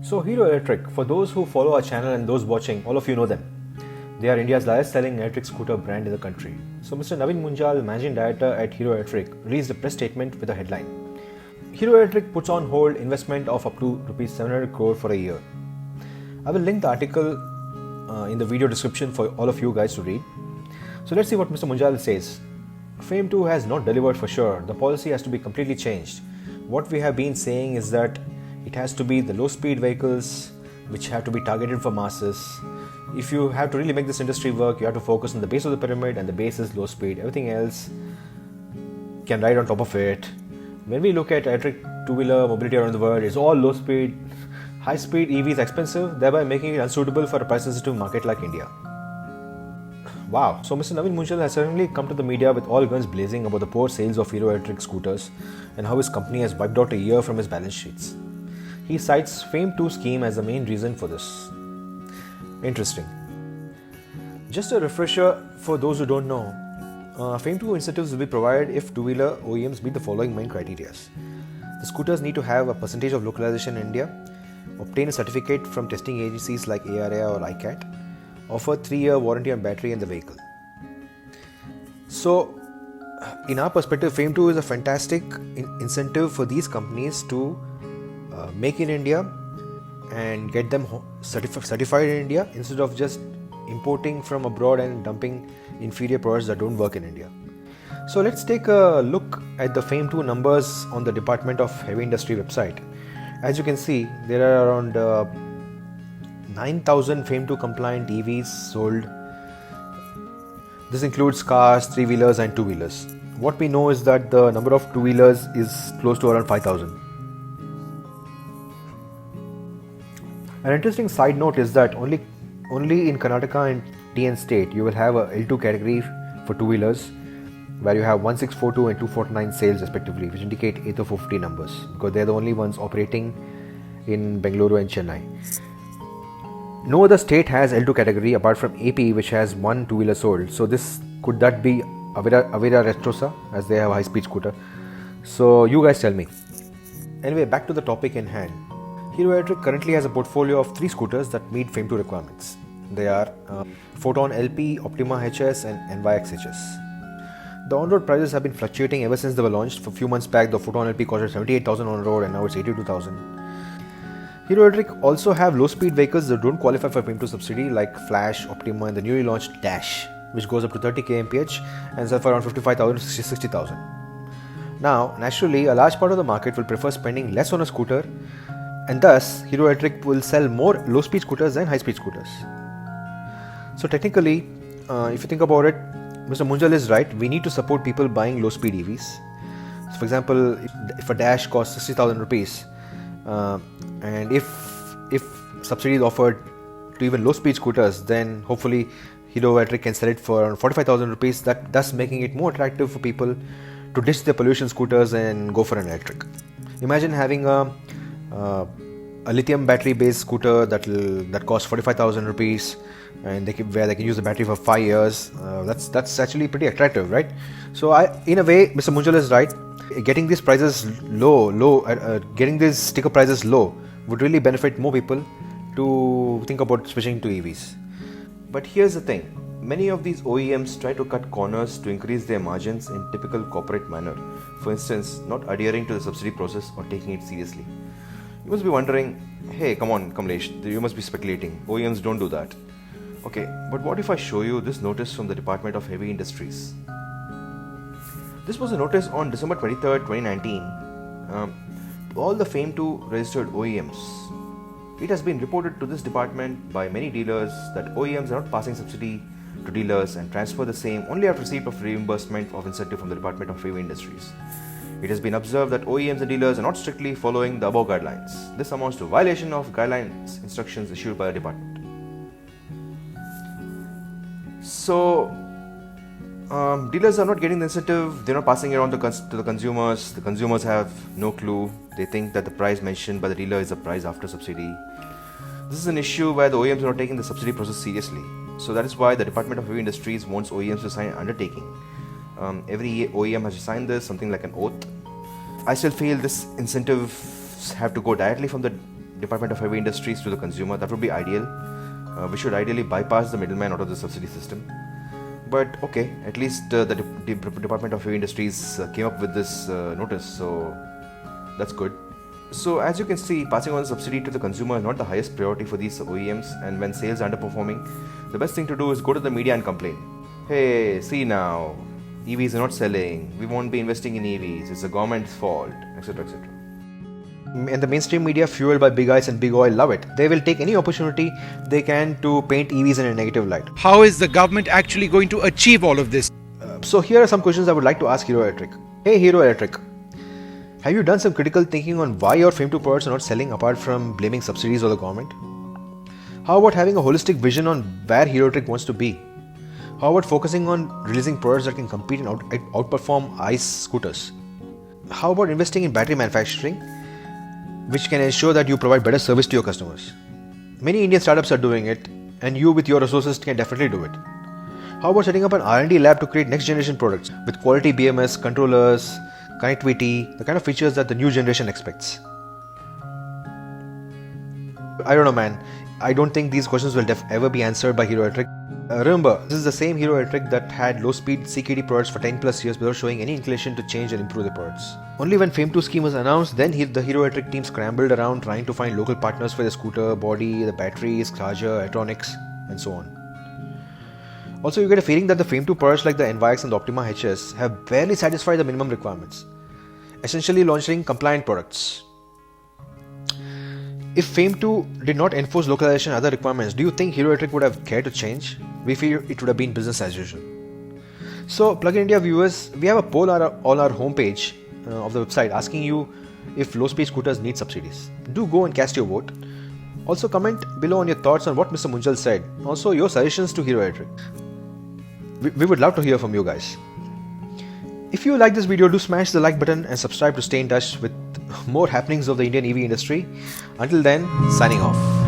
So Hero Electric, for those who follow our channel and those watching, all of you know them. They are India's largest selling electric scooter brand in the country. So Mr. Naveen Munjal, Managing Director at Hero Electric, released a press statement with a headline. Hero Electric puts on hold investment of up to Rs 700 crore for a year. I will link the article in the video description for all of you guys to read. So let's see what Mr. Munjal says. FAME 2 has not delivered for sure. The policy has to be completely changed. What we have been saying is that it has to be the low speed vehicles which have to be targeted for masses. If you have to really make this industry work, you have to focus on the base of the pyramid, and the base is low speed. Everything else can ride on top of it. When we look at electric two-wheeler mobility around the world, it's all low speed. High speed EV is expensive, thereby making it unsuitable for a price sensitive market like India. Wow, so Mr. Naveen Munjal has suddenly come to the media with all guns blazing about the poor sales of Hero Electric scooters and how his company has wiped out a year from his balance sheets. He cites FAME 2 scheme as the main reason for this. Interesting. Just a refresher for those who don't know, FAME 2 incentives will be provided if two-wheeler OEMs meet the following main criteria. The scooters need to have a percentage of localization in India, obtain a certificate from testing agencies like ARAI or ICAT, offer 3-year warranty on battery and the vehicle. So, in our perspective, FAME 2 is a fantastic incentive for these companies to make in India and get them certified in India instead of just importing from abroad and dumping inferior products that don't work in India. So let's take a look at the FAME 2 numbers on the Department of Heavy Industry website. As you can see, there are around 9,000 FAME 2 compliant EVs sold. This includes cars, 3-wheelers and 2-wheelers. What we know is that the number of 2-wheelers is close to around 5,000. An interesting side note is that only in Karnataka and TN state you will have a L2 category for 2-wheelers where you have 1642 and 249 sales respectively, which indicate 8050 numbers because they are the only ones operating in Bengaluru and Chennai. No other state has L2 category apart from AP, which has 1 2-wheeler sold. So could that be Avira Retrosa, as they have a high-speed scooter? So you guys tell me. Anyway, back to the topic in hand. Hero Electric currently has a portfolio of 3 scooters that meet FAME 2 requirements. They are Photon LP, Optima HS and NYX HS. The on-road prices have been fluctuating ever since they were launched. For a few months back, the Photon LP costed 78,000 on road and now it's 82,000. Hero Electric also have low-speed vehicles that don't qualify for FAME 2 subsidy like Flash, Optima and the newly launched Dash, which goes up to 30 kmph and sells for around 55,000 to 60,000. Now, naturally, a large part of the market will prefer spending less on a scooter, and thus Hero Electric will sell more low-speed scooters than high-speed scooters. So technically, if you think about it, Mr. Munjal is right. We need to support people buying low-speed EVs. So for example, if a Dash costs 60,000 rupees, and if subsidy is offered to even low-speed scooters, then hopefully Hero Electric can sell it for around 45,000 rupees, thus making it more attractive for people to ditch their pollution scooters and go for an electric. Imagine having a lithium battery based scooter that costs 45,000 rupees and where they can use the battery for 5 years. That's actually pretty attractive, right? So in a way, Mr. Munjal is right. Getting these prices getting these sticker prices low would really benefit more people to think about switching to EVs. But here's the thing. Many of these OEMs try to cut corners to increase their margins in typical corporate manner. For instance, not adhering to the subsidy process or taking it seriously. You must be wondering, hey, come on, Kamlesh, you must be speculating. OEMs don't do that. Okay, but what if I show you this notice from the Department of Heavy Industries? This was a notice on December 23rd, 2019 to all the FAME 2 registered OEMs. It has been reported to this department by many dealers that OEMs are not passing subsidy to dealers and transfer the same only after receipt of reimbursement of incentive from the Department of Heavy Industries. It has been observed that OEMs and dealers are not strictly following the above guidelines. This amounts to violation of guidelines instructions issued by the department. So, dealers are not getting the incentive, they're not passing it on to the consumers. The consumers have no clue. They think that the price mentioned by the dealer is the price after subsidy. This is an issue where the OEMs are not taking the subsidy process seriously. So that is why the Department of Heavy Industries wants OEMs to sign an undertaking. Every OEM has to sign this, something like an oath. I still feel this incentives have to go directly from the Department of Heavy Industries to the consumer. That would be ideal. We should ideally bypass the middleman out of the subsidy system. But okay, at least the Department of Heavy Industries came up with this notice, so that's good. So as you can see, passing on the subsidy to the consumer is not the highest priority for these OEMs, and when sales are underperforming, the best thing to do is go to the media and complain. Hey, see now, EVs are not selling, we won't be investing in EVs, it's the government's fault, etc. etc. And the mainstream media, fueled by big eyes and big oil, love it. They will take any opportunity they can to paint EVs in a negative light. How is the government actually going to achieve all of this? So here are some questions I would like to ask Hero Electric. Hey Hero Electric, have you done some critical thinking on why your FAME 2 products are not selling apart from blaming subsidies or the government? How about having a holistic vision on where Hero Electric wants to be? How about focusing on releasing products that can compete and outperform ICE scooters? How about investing in battery manufacturing, which can ensure that you provide better service to your customers? Many Indian startups are doing it, and you with your resources can definitely do it. How about setting up an R&D lab to create next generation products with quality BMS, controllers, connectivity, the kind of features that the new generation expects? I don't know, man. I don't think these questions will ever be answered by Hero Electric. Remember, this is the same Hero Electric that had low-speed CKD products for 10 plus years without showing any inclination to change and improve the products. Only when FAME 2 scheme was announced, then the Hero Electric team scrambled around trying to find local partners for the scooter, body, the batteries, charger, electronics, and so on. Also, you get a feeling that the FAME 2 products like the NYX and the Optima HS have barely satisfied the minimum requirements, essentially launching compliant products. If FAME 2 did not enforce localization and other requirements, do you think Hero Electric would have cared to change? We feel it would have been business as usual. So, Plug-in India viewers, we have a poll on our homepage of the website asking you if low-speed scooters need subsidies. Do go and cast your vote. Also, comment below on your thoughts on what Mr. Munjal said. Also, your suggestions to Hero Electric. We would love to hear from you guys. If you like this video, do smash the like button and subscribe to stay in touch with more happenings of the Indian EV industry. Until then, signing off.